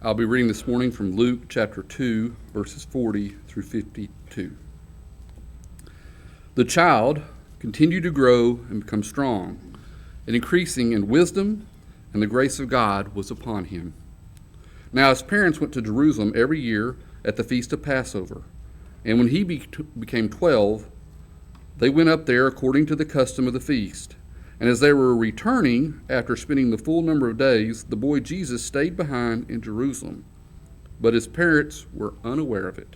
I'll be reading this morning from Luke chapter 2, verses 40 through 52. The child continued to grow and become strong, and increasing in wisdom, and the grace of God was upon him. Now his parents went to Jerusalem every year at the feast of Passover, and when he became 12, they went up there according to the custom of the feast. And as they were returning, after spending the full number of days, the boy Jesus stayed behind in Jerusalem. But his parents were unaware of it,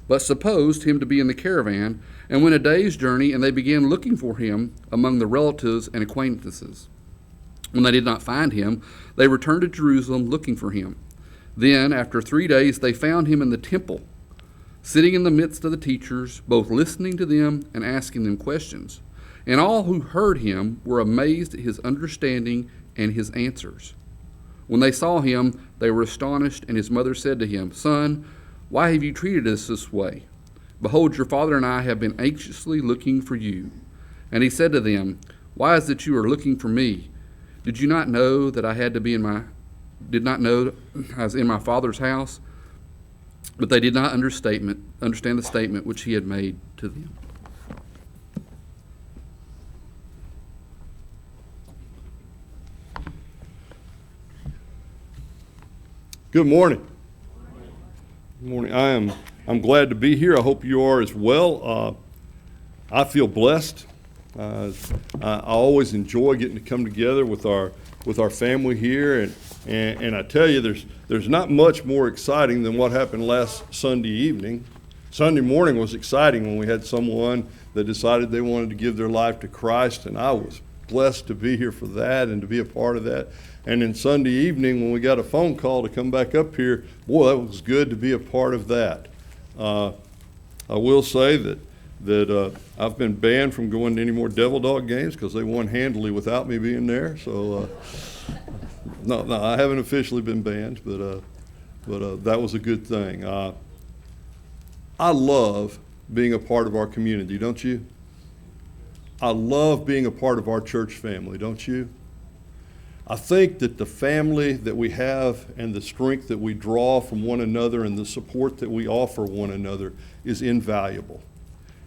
but supposed him to be in the caravan, and went a day's journey, and they began looking for him among the relatives and acquaintances. When they did not find him, they returned to Jerusalem looking for him. Then, after 3 days, they found him in the temple, sitting in the midst of the teachers, both listening to them and asking them questions. And all who heard him were amazed at his understanding and his answers. When they saw him, they were astonished, and his mother said to him, "Son, why have you treated us this way? Behold, your father and I have been anxiously looking for you." And he said to them, "Why is it you are looking for me? Did you not know that I did not know I was in my Father's house?" But they did not understand the statement which he had made to them. Good morning. Good morning. I'm glad to be here. I hope you are as well. I feel blessed. I always enjoy getting to come together with our family here, and I tell you, there's not much more exciting than what happened last Sunday evening. Sunday morning was exciting when we had someone that decided they wanted to give their life to Christ, and I was blessed to be here for that and to be a part of that. And then Sunday evening, when we got a phone call to come back up here, boy, that was good to be a part of that. I will say that I've been banned from going to any more Devil Dog games because they won handily without me being there. So, no, I haven't officially been banned, but that was a good thing. I love being a part of our community, don't you? I love being a part of our church family, don't you? I think that the family that we have and the strength that we draw from one another and the support that we offer one another is invaluable.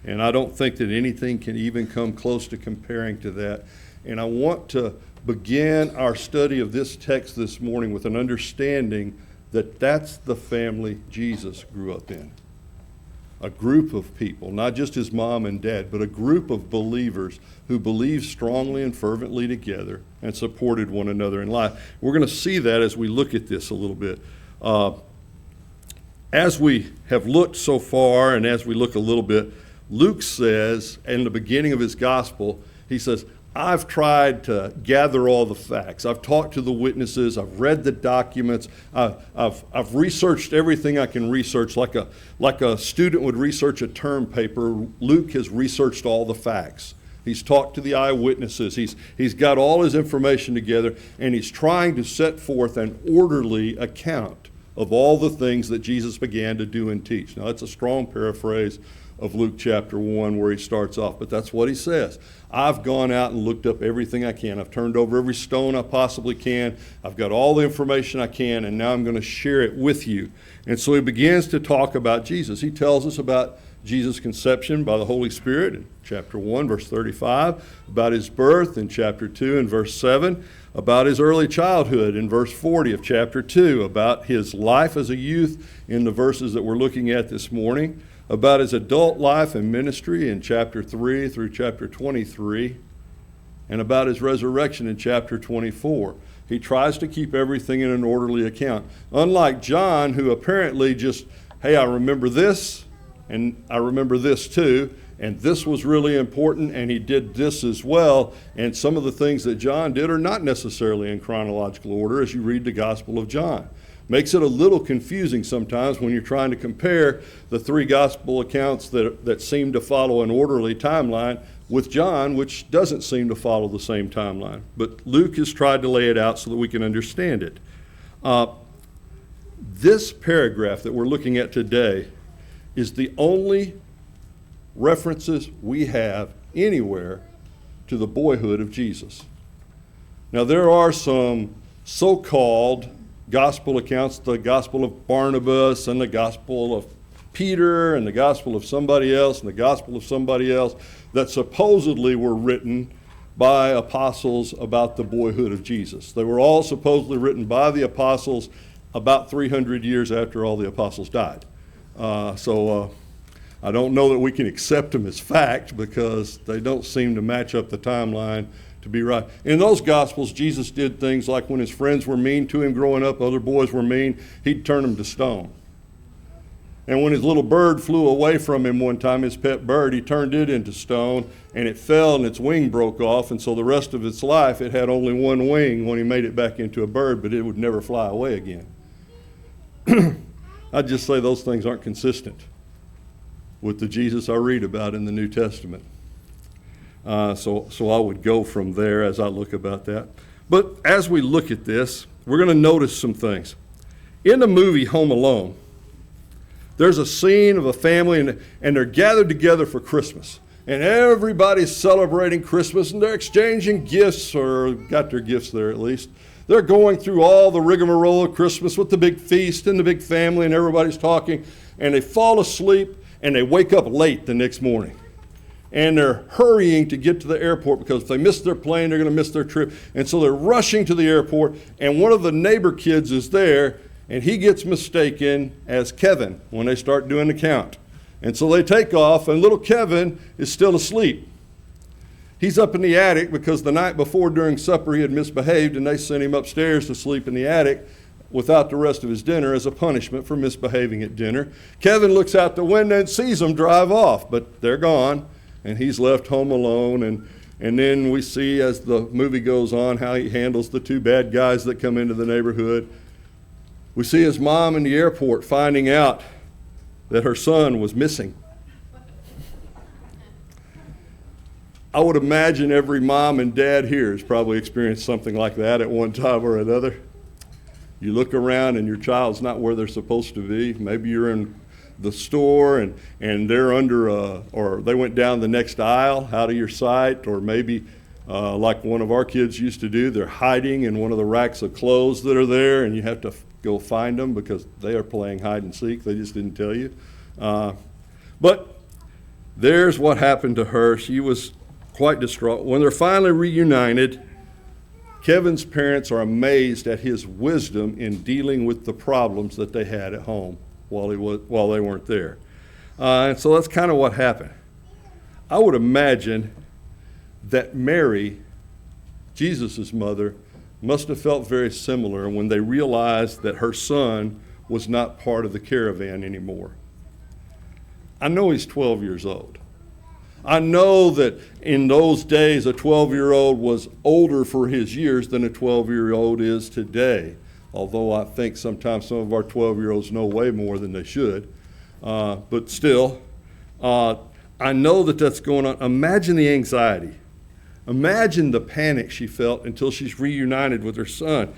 And I don't think that anything can even come close to comparing to that. And I want to begin our study of this text this morning with an understanding that that's the family Jesus grew up in. A group of people, not just his mom and dad, but a group of believers who believed strongly and fervently together and supported one another in life. We're going to see that as we look at this a little bit. As we have looked so far, and as we look a little bit, Luke says, in the beginning of his gospel, he says, I've tried to gather all the facts. I've talked to the witnesses. I've read the documents. I've researched everything I can research, like a student would research a term paper. Luke has researched all the facts. He's talked to the eyewitnesses. He's got all his information together, and he's trying to set forth an orderly account of all the things that Jesus began to do and teach. Now, that's a strong paraphrase of Luke chapter 1 where he starts off, but that's what he says. I've gone out and looked up everything I can. I've turned over every stone I possibly can. I've got all the information I can, and now I'm going to share it with you. And so he begins to talk about Jesus. He tells us about Jesus' conception by the Holy Spirit in chapter 1, verse 35, about his birth in chapter 2 and verse 7, about his early childhood in verse 40 of chapter 2, about his life as a youth in the verses that we're looking at this morning, about his adult life and ministry in chapter 3 through chapter 23, and about his resurrection in chapter 24. He tries to keep everything in an orderly account. Unlike John, who apparently just, hey, I remember this, and I remember this too, and this was really important, and he did this as well. And some of the things that John did are not necessarily in chronological order as you read the Gospel of John. Makes it a little confusing sometimes when you're trying to compare the three gospel accounts that seem to follow an orderly timeline with John, which doesn't seem to follow the same timeline. But Luke has tried to lay it out so that we can understand it. This paragraph that we're looking at today is the only references we have anywhere to the boyhood of Jesus. Now, there are some so-called gospel accounts, the gospel of Barnabas and the gospel of Peter and the gospel of somebody else and the gospel of somebody else that supposedly were written by apostles about the boyhood of Jesus. They were all supposedly written by the apostles about 300 years after all the apostles died. So I don't know that we can accept them as fact because they don't seem to match up the timeline to be right. In those gospels, Jesus did things like when his friends were mean to him growing up, other boys were mean, he'd turn them to stone. And when his little bird flew away from him one time, his pet bird, he turned it into stone, and it fell and its wing broke off, and so the rest of its life it had only one wing when he made it back into a bird, but it would never fly away again. I'd just say those things aren't consistent with the Jesus I read about in the New Testament. So I would go from there as I look about that. But as we look at this, we're going to notice some things. In the movie Home Alone, there's a scene of a family, and they're gathered together for Christmas. And everybody's celebrating Christmas, and they're exchanging gifts, or got their gifts there at least. They're going through all the rigmarole of Christmas with the big feast and the big family, and everybody's talking. And they fall asleep, and they wake up late the next morning. And they're hurrying to get to the airport because if they miss their plane, they're going to miss their trip. And so they're rushing to the airport, and one of the neighbor kids is there, and he gets mistaken as Kevin when they start doing the count. And so they take off, and little Kevin is still asleep. He's up in the attic because the night before during supper he had misbehaved, and they sent him upstairs to sleep in the attic without the rest of his dinner as a punishment for misbehaving at dinner. Kevin looks out the window and sees them drive off, but they're gone, and he's left home alone. And then we see as the movie goes on how he handles the two bad guys that come into the neighborhood. We see his mom in the airport finding out that her son was missing. I would imagine every mom and dad here has probably experienced something like that at one time or another. You look around and your child's not where they're supposed to be. Maybe you're in the store and they're under, or they went down the next aisle out of your sight, or maybe like one of our kids used to do, they're hiding in one of the racks of clothes that are there, and you have to go find them because they are playing hide and seek. They just didn't tell you. But there's what happened to her. She was quite distraught. When they're finally reunited, Kevin's parents are amazed at his wisdom in dealing with the problems that they had at home while they weren't there. And so that's kind of what happened. I would imagine that Mary, Jesus' mother, must have felt very similar when they realized that her son was not part of the caravan anymore. I know he's 12 years old. I know that in those days a 12-year-old was older for his years than a 12-year-old is today, although I think sometimes some of our 12-year-olds know way more than they should. But still, I know that that's going on. Imagine the anxiety. Imagine the panic she felt until she's reunited with her son.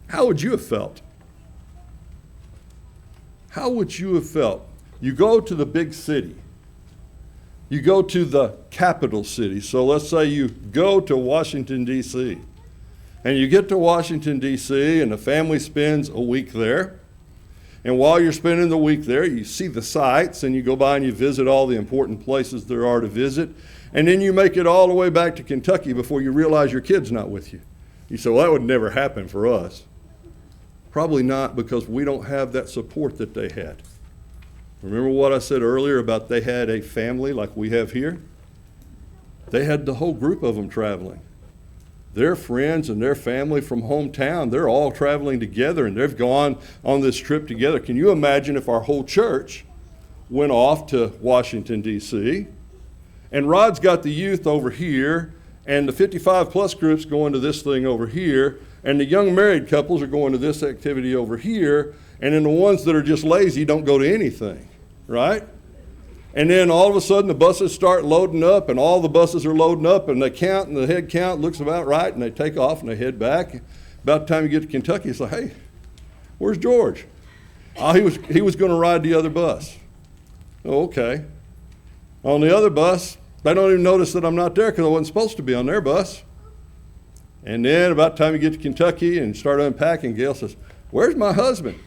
How would you have felt? How would you have felt? You go to the big city. You go to the capital city. So let's say you go to Washington, D.C. And you get to Washington, D.C., and the family spends a week there. And while you're spending the week there, you see the sights, and you go by and you visit all the important places there are to visit. And then you make it all the way back to Kentucky before you realize your kid's not with you. You say, well, that would never happen for us. Probably not, because we don't have that support that they had. Remember what I said earlier about they had a family like we have here? They had the whole group of them traveling. Their friends and their family from hometown, they're all traveling together, and they've gone on this trip together. Can you imagine if our whole church went off to Washington, D.C., and Rod's got the youth over here, and the 55-plus group's going to this thing over here, and the young married couples are going to this activity over here, and then the ones that are just lazy don't go to anything, right? And then all of a sudden the buses start loading up, and all the buses are loading up, and they count, and the head count looks about right, and they take off and they head back. About the time you get to Kentucky, it's like, hey, where's George? Oh, he was going to ride the other bus. Oh, okay. On the other bus, they don't even notice that I'm not there because I wasn't supposed to be on their bus. And then about the time you get to Kentucky and start unpacking, Gail says, where's my husband?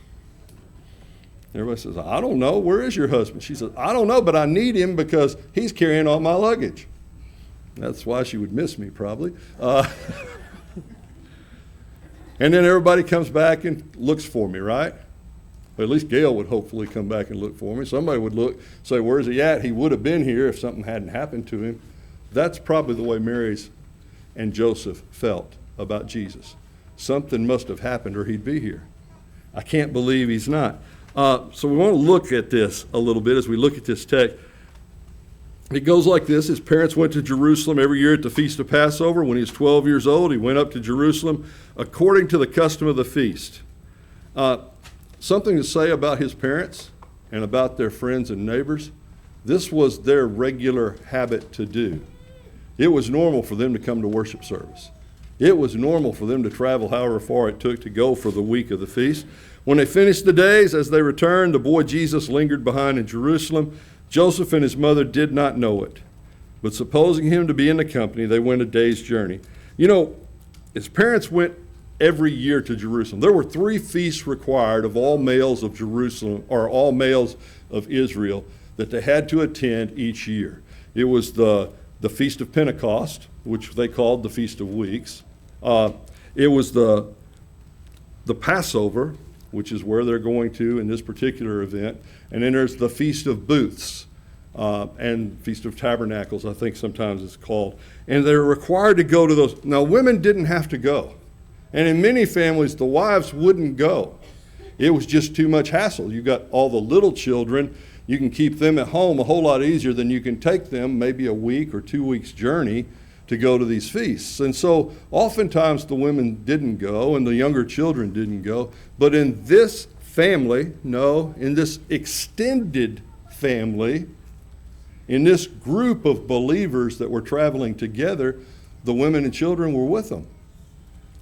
Everybody says, I don't know. Where is your husband? She says, I don't know, but I need him because he's carrying all my luggage. That's why she would miss me, probably. And then everybody comes back and looks for me, right? Or at least Gail would hopefully come back and look for me. Somebody would look, say, where's he at? He would have been here if something hadn't happened to him. That's probably the way Mary's and Joseph felt about Jesus. Something must have happened or he'd be here. I can't believe he's not. So we want to look at this a little bit as we look at this text. It goes like this. His parents went to Jerusalem every year at the Feast of Passover. When he was 12 years old, he went up to Jerusalem according to the custom of the feast. Something to say about his parents and about their friends and neighbors. This was their regular habit to do. It was normal for them to come to worship service. It was normal for them to travel however far it took to go for the week of the feast. When they finished the days, as they returned, the boy Jesus lingered behind in Jerusalem. Joseph and his mother did not know it, but supposing him to be in the company, they went a day's journey. You know, his parents went every year to Jerusalem. There were 3 feasts required of all males of Jerusalem, or all males of Israel, that they had to attend each year. It was the Feast of Pentecost, which they called the Feast of Weeks. It was the Passover, which is where they're going to in this particular event. And then there's the Feast of Booths and Feast of Tabernacles, I think sometimes it's called. And they're required to go to those. Now, women didn't have to go. And in many families, the wives wouldn't go. It was just too much hassle. You got all the little children. You can keep them at home a whole lot easier than you can take them maybe a week or 2 weeks journey to go to these feasts. And so oftentimes the women didn't go and the younger children didn't go. But in this family, no, in this extended family, in this group of believers that were traveling together, the women and children were with them.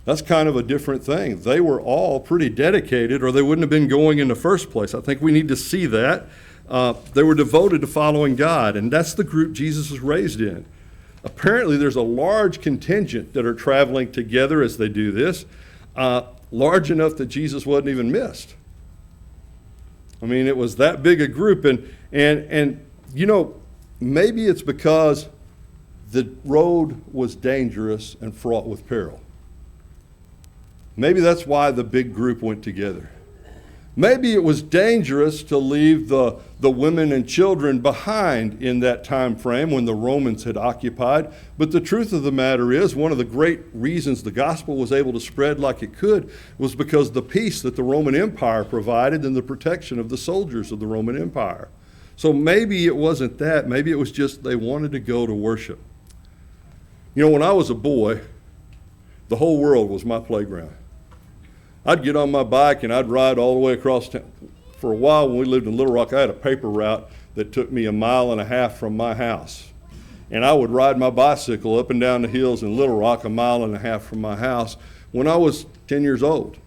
That's kind of a different thing. They were all pretty dedicated or they wouldn't have been going in the first place. I think we need to see that. They were devoted to following God, and that's the group Jesus was raised in. Apparently, there's a large contingent that are traveling together as they do this, large enough that Jesus wasn't even missed. I mean, it was that big a group, and you know, maybe it's because the road was dangerous and fraught with peril. Maybe that's why the big group went together. Maybe it was dangerous to leave the women and children behind in that time frame when the Romans had occupied. But the truth of the matter is, one of the great reasons the gospel was able to spread like it could was because the peace that the Roman Empire provided and the protection of the soldiers of the Roman Empire. So maybe it wasn't that. Maybe it was just they wanted to go to worship. You know, when I was a boy, the whole world was my playground. I'd get on my bike and I'd ride all the way across town. For a while when we lived in Little Rock, I had a paper route that took me 1.5 miles from my house. And I would ride my bicycle up and down the hills in Little Rock 1.5 miles from my house when I was 10 years old.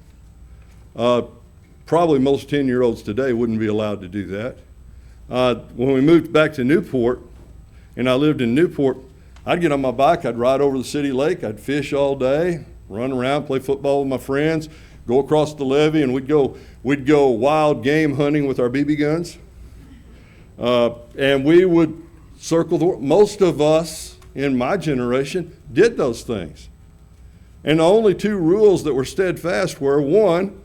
Probably most 10-year-olds today wouldn't be allowed to do that. When we moved back to Newport, and I lived in Newport, I'd get on my bike, I'd ride over the city lake, I'd fish all day, run around, play football with my friends, go across the levee, and we'd go wild game hunting with our BB guns. And we would circle the world. Most of us in my generation did those things. And the only 2 rules that were steadfast were, 1,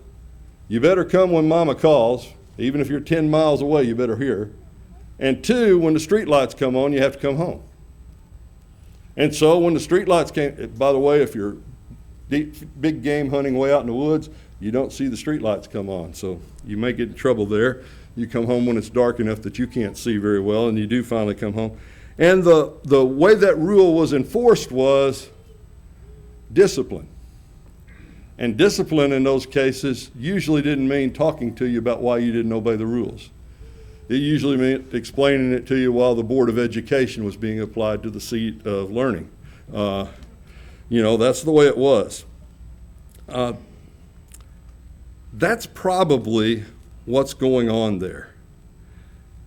you better come when Mama calls. Even if you're 10 miles away, you better hear. And 2, when the street lights come on, you have to come home. And so when the street lights came, by the way, if you're big game hunting way out in the woods, you don't see the street lights come on. So you may get in trouble there. You come home when it's dark enough that you can't see very well, and you do finally come home. And the way that rule was enforced was discipline. And discipline in those cases usually didn't mean talking to you about why you didn't obey the rules. It usually meant explaining it to you while the Board of Education was being applied to the seat of learning. That's the way it was. That's probably what's going on there.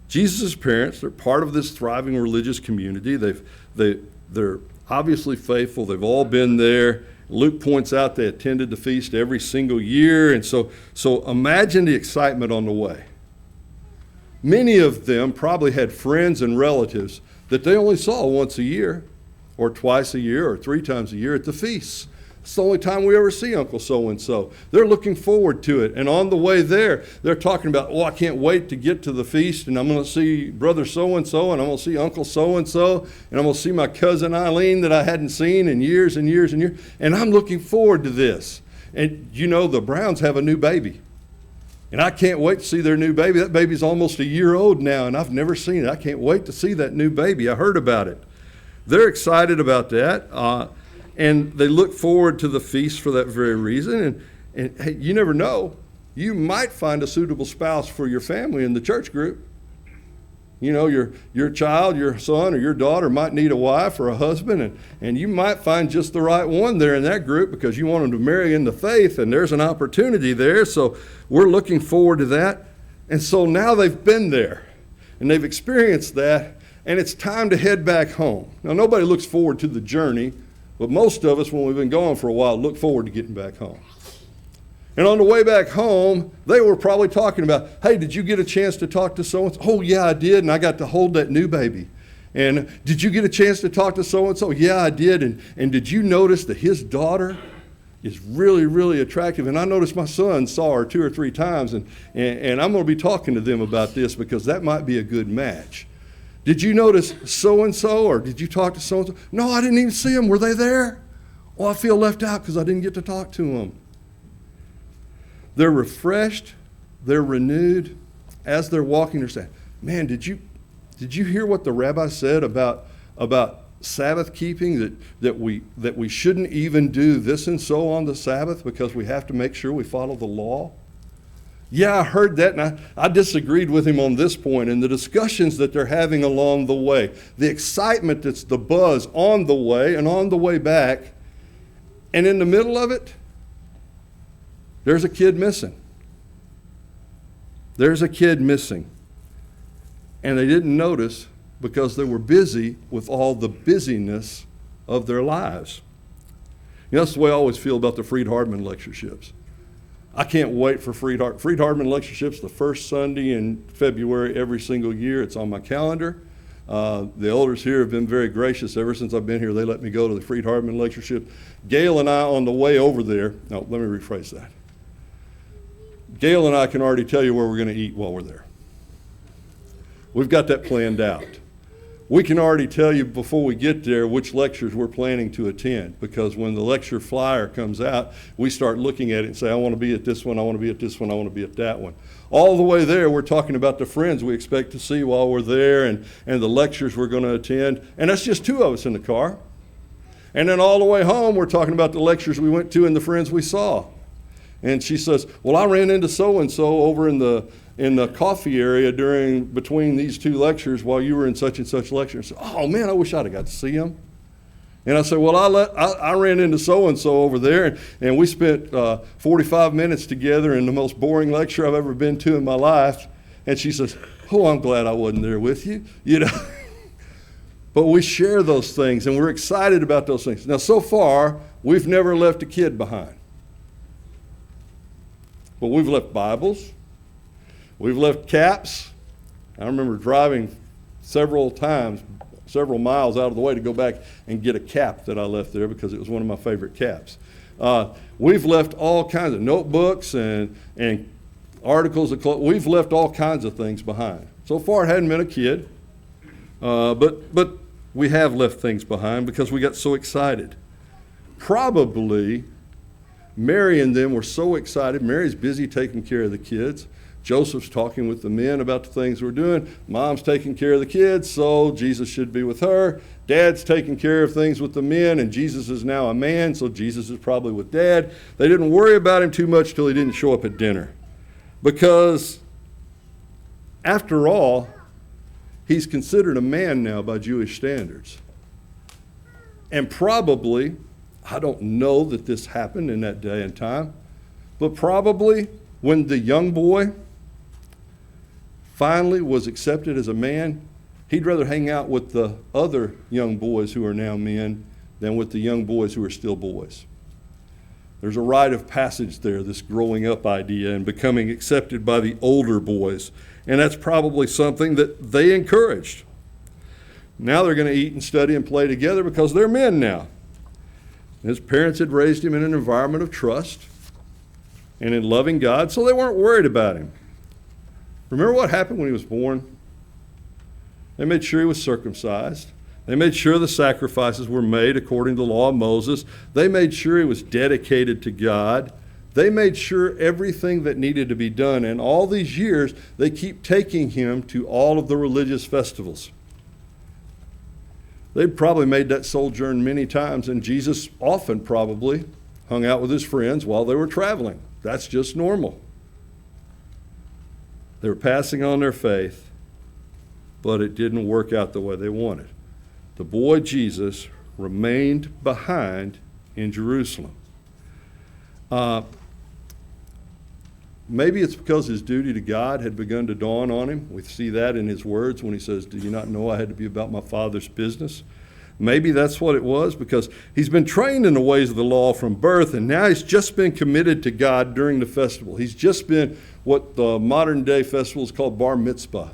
Jesus' parents, they're part of this thriving religious community. They're obviously faithful. They've all been there. Luke points out they attended the feast every single year. And so imagine the excitement on the way. Many of them probably had friends and relatives that they only saw once a year, or twice a year, or 3 times a year at the feasts. It's the only time we ever see Uncle so-and-so. They're looking forward to it. And on the way there, they're talking about, I can't wait to get to the feast, and I'm going to see Brother so-and-so, and I'm going to see Uncle so-and-so, and I'm going to see my cousin Eileen that I hadn't seen in years and years and years. And I'm looking forward to this. And you know, the Browns have a new baby. And I can't wait to see their new baby. That baby's almost a year old now, and I've never seen it. I can't wait to see that new baby. I heard about it. They're excited about that. And they look forward to the feast for that very reason. And hey, you never know. You might find a suitable spouse for your family in the church group. You know, your child, your son, or your daughter might need a wife or a husband, and you might find just the right one there in that group because you want them to marry in the faith, and there's an opportunity there. So we're looking forward to that. And so now they've been there, and they've experienced that, and it's time to head back home. Now, nobody looks forward to the journey, but most of us, when we've been gone for a while, look forward to getting back home. And on the way back home, they were probably talking about, hey, did you get a chance to talk to so-and-so? Oh, yeah, I did, and I got to hold that new baby. And did you get a chance to talk to so-and-so? Yeah, I did. And did you notice that his daughter is really, really attractive? And I noticed my son saw her 2 or 3 times, and I'm going to be talking to them about this because that might be a good match. Did you notice so-and-so, or did you talk to so-and-so? No, I didn't even see them. Were they there? Oh, I feel left out because I didn't get to talk to them. They're refreshed, they're renewed. As they're walking, they're saying, man, did you hear what the rabbi said about Sabbath keeping, that we shouldn't even do this and so on the Sabbath because we have to make sure we follow the law? Yeah, I heard that, and I disagreed with him on this point. And the discussions that they're having along the way, the excitement that's the buzz on the way and on the way back, and in the middle of it, there's a kid missing. There's a kid missing. And they didn't notice because they were busy with all the busyness of their lives. You know, that's the way I always feel about the Freed-Hardman lectureships. I can't wait for Freed-Hardman lectureships the first Sunday in February every single year. It's on my calendar. The elders here have been very gracious. Ever since I've been here, they let me go to the Freed-Hardman lectureship. Gail and I, on the way over there, no, let me rephrase that. Gail and I can already tell you where we're going to eat while we're there. We've got that planned out. We can already tell you before we get there which lectures we're planning to attend, because when the lecture flyer comes out, we start looking at it and say, I want to be at this one, I want to be at this one, I want to be at that one. All the way there, we're talking about the friends we expect to see while we're there and the lectures we're going to attend. And that's just 2 of us in the car. And then all the way home, we're talking about the lectures we went to and the friends we saw. And she says, well, I ran into so-and-so over in the coffee area between these 2 lectures while you were in such and such lecture. And I said, oh man, I wish I'd have got to see him. And I said, well, I ran into so-and-so over there, and we spent 45 minutes together in the most boring lecture I've ever been to in my life. And she says, oh, I'm glad I wasn't there with you, you know. But we share those things, and we're excited about those things. Now, so far, we've never left a kid behind. But we've left Bibles. We've left caps. I remember driving several miles out of the way to go back and get a cap that I left there because it was one of my favorite caps. We've left all kinds of notebooks and articles of clothes. We've left all kinds of things behind. So far, it hadn't been a kid, but we have left things behind because we got so excited. Probably Mary and them were so excited. Mary's busy taking care of the kids. Joseph's talking with the men about the things we're doing. Mom's taking care of the kids, so Jesus should be with her. Dad's taking care of things with the men, and Jesus is now a man, so Jesus is probably with Dad. They didn't worry about him too much till he didn't show up at dinner. Because, after all, he's considered a man now by Jewish standards. And probably, I don't know that this happened in that day and time, but probably when the young boy finally was accepted as a man, he'd rather hang out with the other young boys who are now men than with the young boys who are still boys. There's a rite of passage there, this growing up idea and becoming accepted by the older boys. And that's probably something that they encouraged. Now they're going to eat and study and play together because they're men now. His parents had raised him in an environment of trust and in loving God, so they weren't worried about him. Remember what happened when he was born? They made sure he was circumcised. They made sure the sacrifices were made according to the law of Moses. They made sure he was dedicated to God. They made sure everything that needed to be done. And all these years, they keep taking him to all of the religious festivals. They'd probably made that sojourn many times, and Jesus often probably hung out with his friends while they were traveling. That's just normal. They were passing on their faith, but it didn't work out the way they wanted. The boy Jesus remained behind in Jerusalem. Maybe it's because his duty to God had begun to dawn on him. We see that in his words when he says, "Do you not know I had to be about my Father's business?" Maybe that's what it was, because he's been trained in the ways of the law from birth, and now he's just been committed to God during the festival. He's just been what the modern day festival is called bar mitzvah.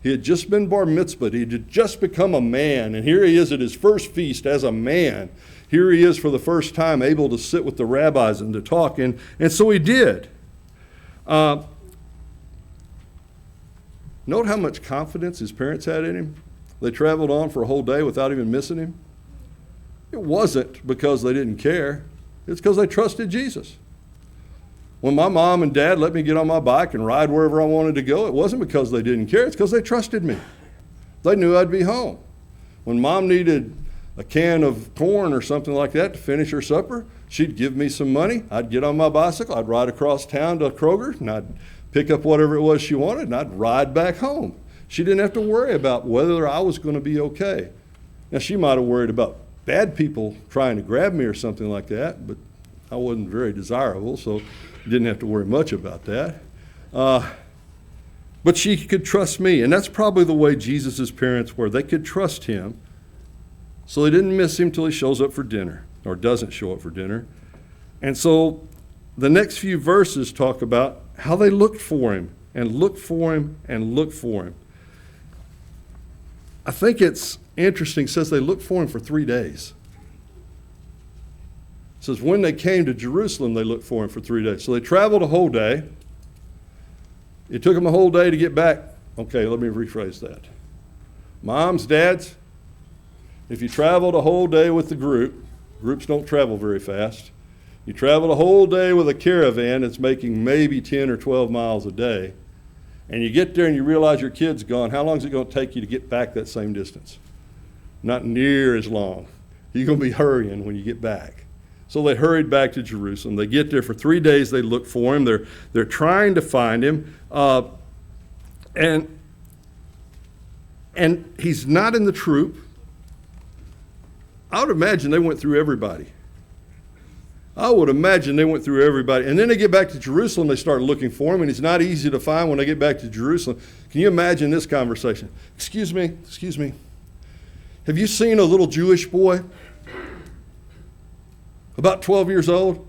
He had just been bar mitzvah. He had just become a man, and here he is at his first feast as a man. Here he is for the first time able to sit with the rabbis and to talk, and so he did. Note how much confidence his parents had in him. They traveled on for a whole day without even missing him. It wasn't because they didn't care. It's because they trusted Jesus. When my mom and dad let me get on my bike and ride wherever I wanted to go, it wasn't because they didn't care. It's because they trusted me. They knew I'd be home. When mom needed a can of corn or something like that to finish her supper, she'd give me some money. I'd get on my bicycle. I'd ride across town to Kroger, and I'd pick up whatever it was she wanted, and I'd ride back home. She didn't have to worry about whether I was going to be okay. Now, she might have worried about bad people trying to grab me or something like that, but I wasn't very desirable, so didn't have to worry much about that. But she could trust me, and that's probably the way Jesus' parents were. They could trust him, so they didn't miss him till he shows up for dinner, or doesn't show up for dinner. And so the next few verses talk about how they looked for him, and looked for him, and looked for him. I think it's interesting. It says they looked for him for 3 days. It says when they came to Jerusalem, they looked for him for 3 days. So they traveled a whole day. It took them a whole day to get back. Okay, let me rephrase that. Moms, dads, if you traveled a whole day with the groups don't travel very fast. You travel a whole day with a caravan that's making maybe 10 or 12 miles a day, and you get there and you realize your kid's gone, how long is it going to take you to get back that same distance? Not near as long. You're going to be hurrying when you get back. So they hurried back to Jerusalem. They get there for 3 days. They look for him. They're trying to find him. And he's not in the troop. I would imagine they went through everybody. And then they get back to Jerusalem. They start looking for him, and he's not easy to find when they get back to Jerusalem. Can you imagine this conversation? Excuse me. Have you seen a little Jewish boy about 12 years old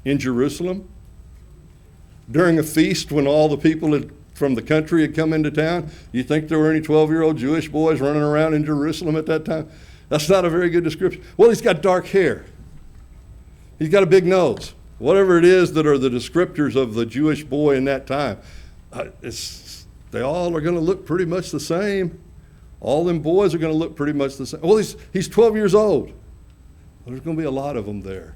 in Jerusalem during a feast when all the people from the country had come into town? You think there were any 12-year-old Jewish boys running around in Jerusalem at that time? That's not a very good description. Well, he's got dark hair. He's got a big nose. Whatever it is that are the descriptors of the Jewish boy in that time, they all are going to look pretty much the same. All them boys are going to look pretty much the same. Well, he's 12 years old. There's going to be a lot of them there.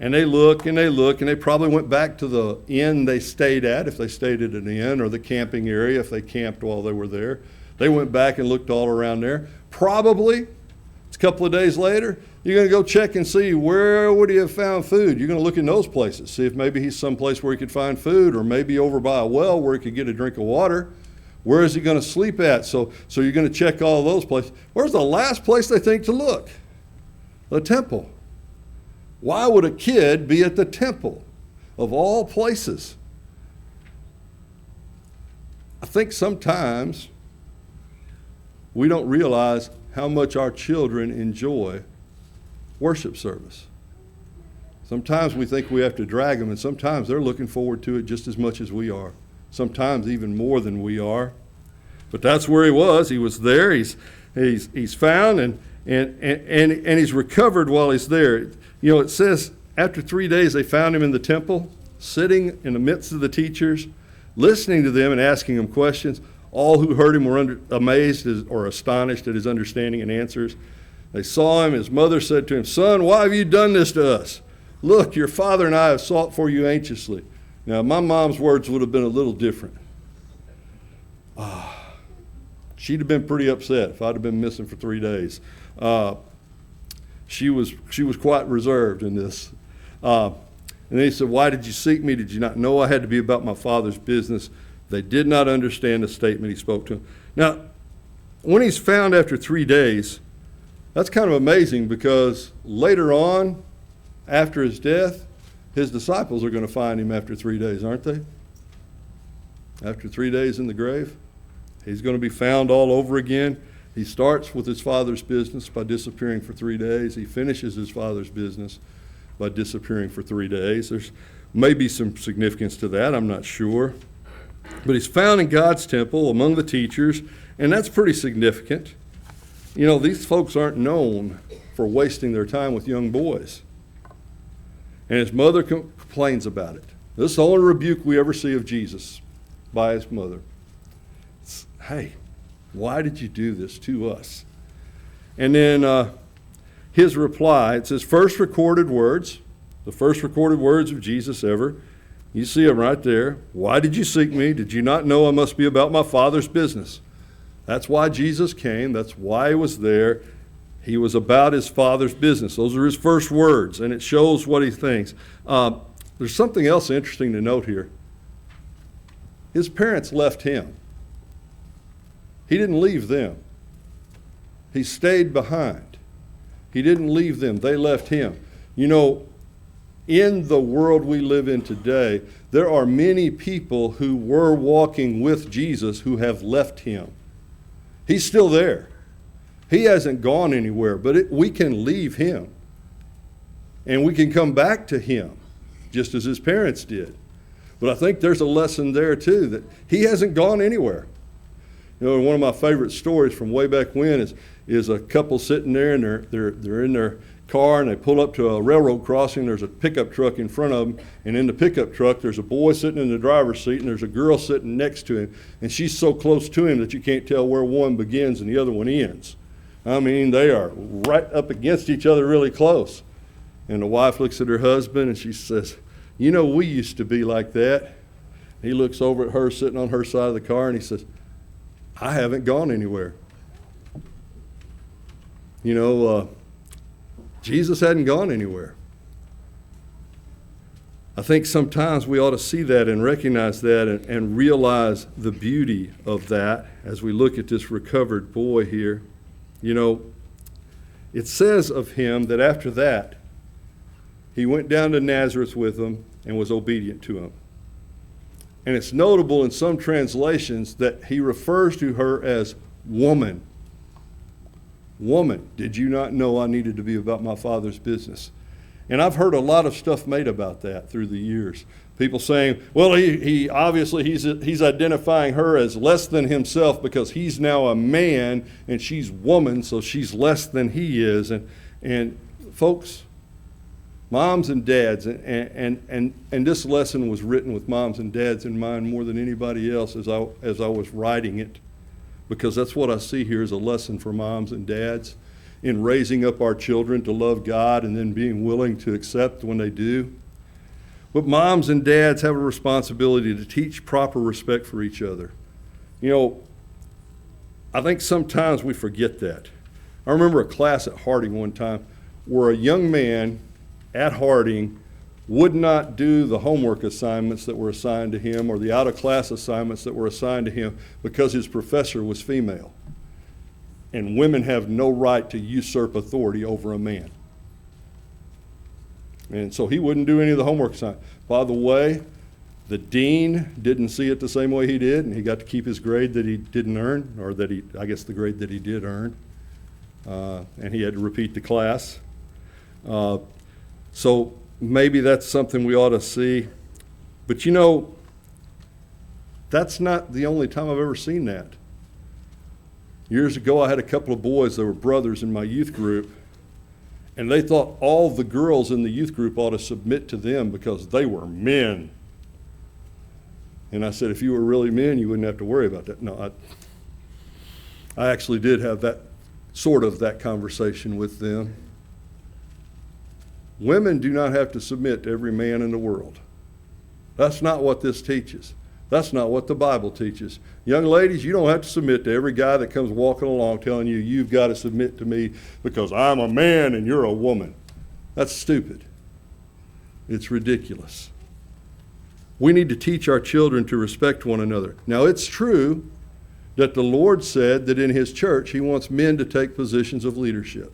And they look, and they probably went back to the inn they stayed at, if they stayed at an inn, or the camping area, if they camped while they were there. They went back and looked all around there. Probably, it's a couple of days later, you're going to go check and see where would he have found food. You're going to look in those places, see if maybe he's someplace where he could find food, or maybe over by a well where he could get a drink of water. Where is he going to sleep at? So you're going to check all those places. Where's the last place they think to look? The temple. Why would a kid be at the temple of all places? I think sometimes we don't realize how much our children enjoy worship service. Sometimes we think we have to drag them, and sometimes they're looking forward to it just as much as we are, sometimes even more than we are. But that's where he was. He was there. He's found, and he's recovered while he's there. You know, it says after 3 days they found him in the temple, sitting in the midst of the teachers, listening to them and asking them questions. All who heard him were amazed or astonished at his understanding and answers. They saw him. His mother said to him, "Son, why have you done this to us? Look, your father and I have sought for you anxiously." Now, my mom's words would have been a little different. She'd have been pretty upset if I'd have been missing for 3 days. She was quite reserved in this. And then he said, "Why did you seek me? Did you not know I had to be about my father's business?" They did not understand the statement he spoke to them. Now, when he's found after 3 days, that's kind of amazing, because later on, after his death, his disciples are going to find him after 3 days, aren't they? After 3 days in the grave, he's going to be found all over again. He starts with his father's business by disappearing for 3 days. He finishes his father's business by disappearing for 3 days. There's maybe some significance to that, I'm not sure. But he's found in God's temple among the teachers, and that's pretty significant. You know, these folks aren't known for wasting their time with young boys. And his mother complains about it. This is the only rebuke we ever see of Jesus by his mother. It's, "Hey, why did you do this to us?" And then his reply, it's his first recorded words, the first recorded words of Jesus ever. You see them right there. "Why did you seek me? Did you not know I must be about my Father's business?" That's why Jesus came. That's why he was there. He was about his Father's business. Those are his first words, and it shows what he thinks. There's something else interesting to note here. His parents left him. He didn't leave them. He stayed behind. He didn't leave them. They left him. You know, in the world we live in today, there are many people who were walking with Jesus who have left him. He's still there. He hasn't gone anywhere, but we can leave him. And we can come back to him, just as his parents did. But I think there's a lesson there too, that he hasn't gone anywhere. You know, one of my favorite stories from way back when is a couple sitting there, and they're in their car, and they pull up to a railroad crossing. There's a pickup truck in front of them, and in the pickup truck there's a boy sitting in the driver's seat, and there's a girl sitting next to him, and she's so close to him that you can't tell where one begins and the other one ends. I mean, they are right up against each other really close. And the wife looks at her husband and she says, "You know, we used to be like that." He looks over at her sitting on her side of the car, and he says, "I haven't gone anywhere." You know, Jesus hadn't gone anywhere. I think sometimes we ought to see that and recognize that and realize the beauty of that as we look at this recovered boy here. You know, it says of him that after that, he went down to Nazareth with them and was obedient to him. And it's notable in some translations that he refers to her as woman. Woman, did you not know I needed to be about my Father's business? And I've heard a lot of stuff made about that through the years. People saying, well, he obviously he's identifying her as less than himself because he's now a man and she's woman, so she's less than he is. And folks, moms and dads, and this lesson was written with moms and dads in mind more than anybody else as I was writing it, because that's what I see here as a lesson for moms and dads in raising up our children to love God and then being willing to accept when they do. But moms and dads have a responsibility to teach proper respect for each other. You know, I think sometimes we forget that. I remember a class at Harding one time where a young man at Harding would not do the homework assignments that were assigned to him or the out-of-class assignments that were assigned to him because his professor was female. And women have no right to usurp authority over a man. And so he wouldn't do any of the homework assignments. By the way, the dean didn't see it the same way he did, and he got to keep his grade that he didn't earn, or the grade that he did earn. and he had to repeat the class. So maybe that's something we ought to see. But you know, that's not the only time I've ever seen that. Years ago, I had a couple of boys that were brothers in my youth group, and they thought all the girls in the youth group ought to submit to them because they were men. And I said, if you were really men, you wouldn't have to worry about that. No, I actually did have that conversation with them. Women do not have to submit to every man in the world. That's not what this teaches. That's not what the Bible teaches. Young ladies, you don't have to submit to every guy that comes walking along telling you, you've got to submit to me because I'm a man and you're a woman. That's stupid. It's ridiculous. We need to teach our children to respect one another. Now, it's true that the Lord said that in his church he wants men to take positions of leadership.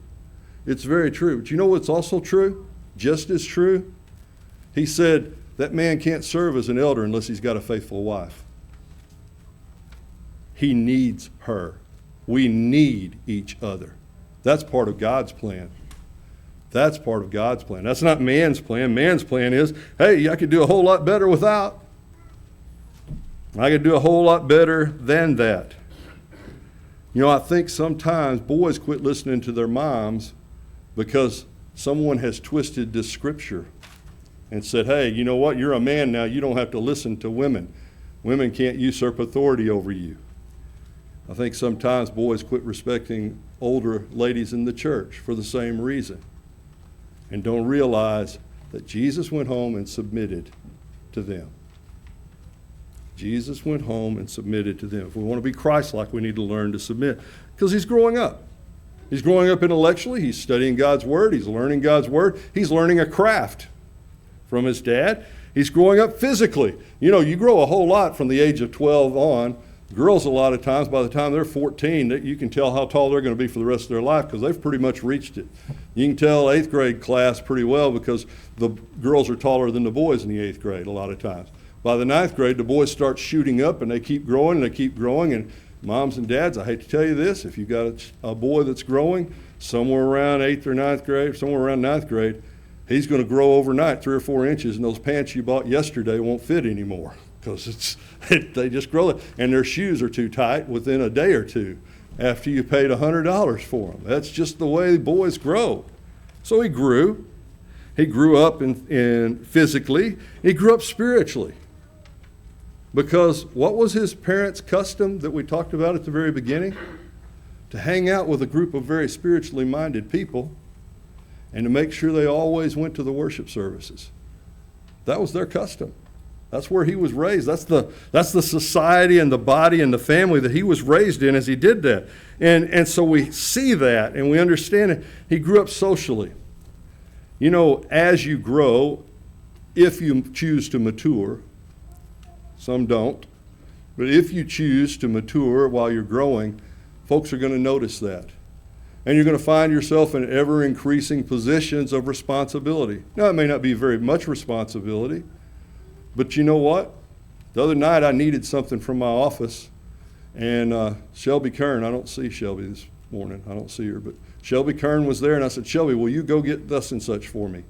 It's very true. But you know what's also true? Just as true? He said that man can't serve as an elder unless he's got a faithful wife. He needs her. We need each other. That's part of God's plan. That's part of God's plan. That's not man's plan. Man's plan is, hey, I could do a whole lot better without. I could do a whole lot better than that. You know, I think sometimes boys quit listening to their moms because someone has twisted this scripture and said, hey, you know what, you're a man now, you don't have to listen to women. Women can't usurp authority over you. I think sometimes boys quit respecting older ladies in the church for the same reason and don't realize that Jesus went home and submitted to them. Jesus went home and submitted to them. If we want to be Christ-like, we need to learn to submit because he's growing up. He's growing up intellectually. He's studying God's Word. He's learning God's Word. He's learning a craft from his dad. He's growing up physically. You know, you grow a whole lot from the age of 12 on. Girls, a lot of times, by the time they're 14, you can tell how tall they're going to be for the rest of their life because they've pretty much reached it. You can tell 8th grade class pretty well because the girls are taller than the boys in the 8th grade a lot of times. By the 9th grade, the boys start shooting up and they keep growing and they keep growing. And moms and dads, I hate to tell you this, if you've got a boy that's growing somewhere around 8th or 9th grade, somewhere around 9th grade, he's going to grow overnight 3 or 4 inches, and those pants you bought yesterday won't fit anymore because they just grow it. And their shoes are too tight within a day or two after you paid $100 for them. That's just the way boys grow. So he grew. He grew up in physically. He grew up spiritually. Because what was his parents' custom that we talked about at the very beginning? To hang out with a group of very spiritually minded people and to make sure they always went to the worship services. That was their custom. That's where he was raised. That's the society and the body and the family that he was raised in as he did that. And so we see that and we understand it. He grew up socially. You know, as you grow, if you choose to mature, some don't, but if you choose to mature while you're growing, folks are going to notice that. And you're going to find yourself in ever-increasing positions of responsibility. Now, it may not be very much responsibility, but you know what? The other night I needed something from my office, and Shelby Kern, I don't see Shelby this morning, I don't see her, but Shelby Kern was there, and I said, Shelby, will you go get thus and such for me?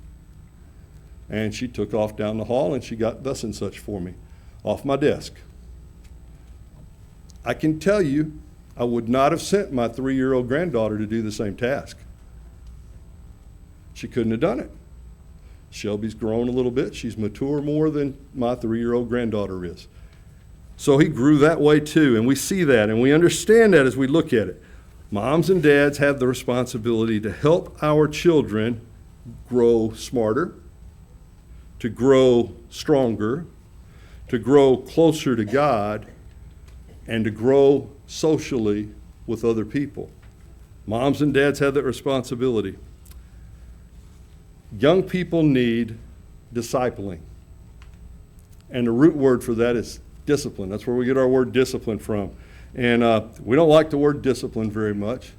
And she took off down the hall, and she got thus and such for me off my desk. I can tell you, I would not have sent my 3-year-old granddaughter to do the same task. She couldn't have done it. Shelby's grown a little bit. She's mature more than my 3-year-old granddaughter is. So he grew that way too, and we see that, and we understand that as we look at it. Moms and dads have the responsibility to help our children grow smarter, to grow stronger, to grow closer to God, and to grow socially with other people. Moms and dads have that responsibility. Young people need discipling. And the root word for that is discipline. That's where we get our word discipline from. And we don't like the word discipline very much,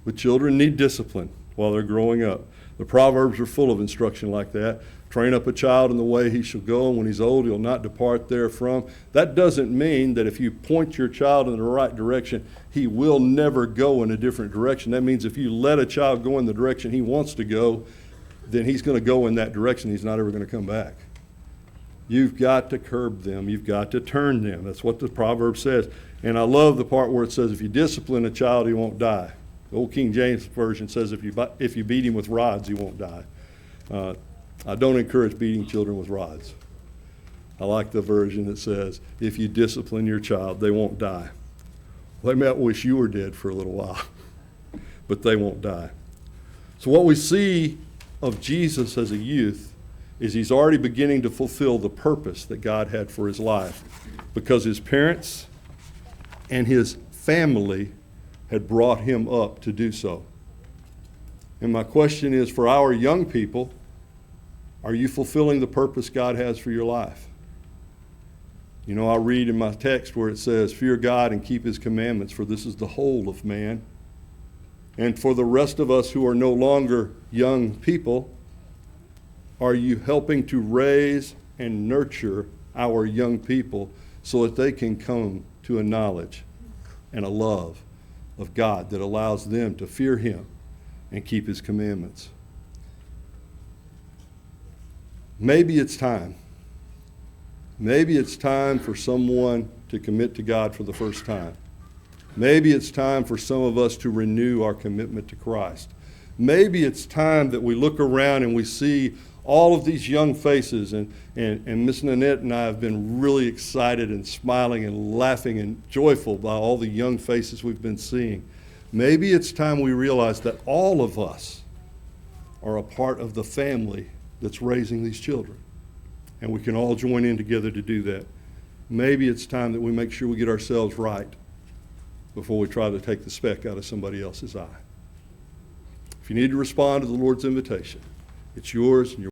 but children need discipline. while they're growing up. The Proverbs are full of instruction like that. Train up a child in the way he shall go, and when he's old, he'll not depart therefrom. That doesn't mean that if you point your child in the right direction, he will never go in a different direction. That means if you let a child go in the direction he wants to go, then he's going to go in that direction. He's not ever going to come back. You've got to curb them. You've got to turn them. That's what the proverb says. And I love the part where it says, if you discipline a child, he won't die. The old King James Version says, if you beat him with rods, he won't die. I don't encourage beating children with rods. I like the version that says, if you discipline your child, they won't die. Well, they might wish you were dead for a little while, but they won't die. So what we see of Jesus as a youth is he's already beginning to fulfill the purpose that God had for his life, because his parents and his family had brought him up to do so. And my question is, for our young people, are you fulfilling the purpose God has for your life? You know, I read in my text where it says, fear God and keep his commandments, for this is the whole of man. And for the rest of us who are no longer young people, are you helping to raise and nurture our young people so that they can come to a knowledge and a love of God that allows them to fear him and keep his commandments? Maybe it's time. Maybe it's time for someone to commit to God for the first time. Maybe it's time for some of us to renew our commitment to Christ. Maybe it's time that we look around and we see all of these young faces, and Miss Nanette and I have been really excited and smiling and laughing and joyful by all the young faces we've been seeing. Maybe it's time we realize that all of us are a part of the family that's raising these children, and we can all join in together to do that. Maybe it's time that we make sure we get ourselves right before we try to take the speck out of somebody else's eye. If you need to respond to the Lord's invitation, it's yours and your